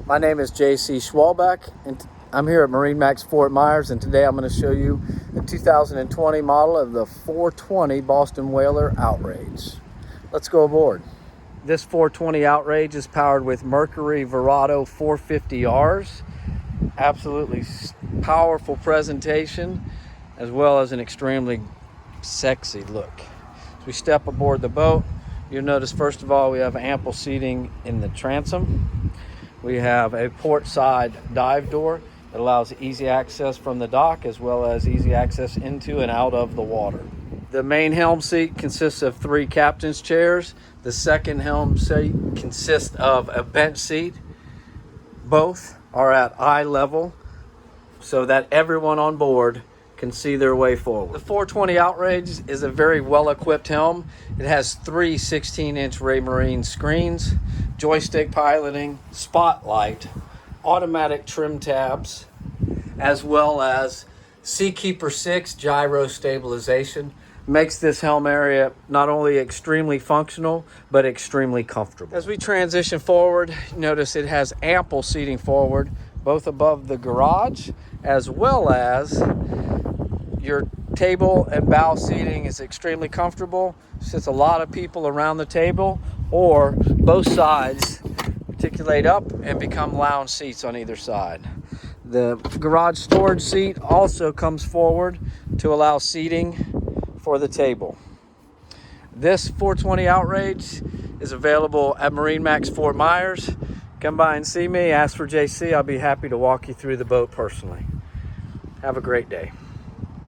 My name is JC Schwalbeck, and I'm here at MarineMax Fort Myers, and today I'm going to show you the 2020 model of the 420 Boston Whaler Outrage. Let's go aboard. This 420 Outrage is powered with Mercury Verado 450Rs. Absolutely powerful presentation, as well as an extremely sexy look. As we step aboard the boat, you'll notice first of all we have ample seating in the transom. We have a port side dive door that allows easy access from the dock, as well as easy access into and out of the water. The main helm seat consists of 3 captain's chairs. The second helm seat consists of a bench seat. Both are at eye level so that everyone on board can see their way forward. The 420 Outrage is a very well-equipped helm. It has 3 16-inch Raymarine screens, joystick piloting, spotlight, automatic trim tabs, as well as Seakeeper 6 gyro stabilization. Makes this helm area not only extremely functional, but extremely comfortable. As we transition forward, notice it has ample seating forward, both above the garage, as well as your table and bow seating is extremely comfortable. Sits a lot of people around the table, or both sides articulate up and become lounge seats on either side. The garage storage seat also comes forward to allow seating for the table. This 420 Outrage is available at MarineMax Fort Myers. Come by and see me, ask for JC. I'll be happy to walk you through the boat personally. Have a great day.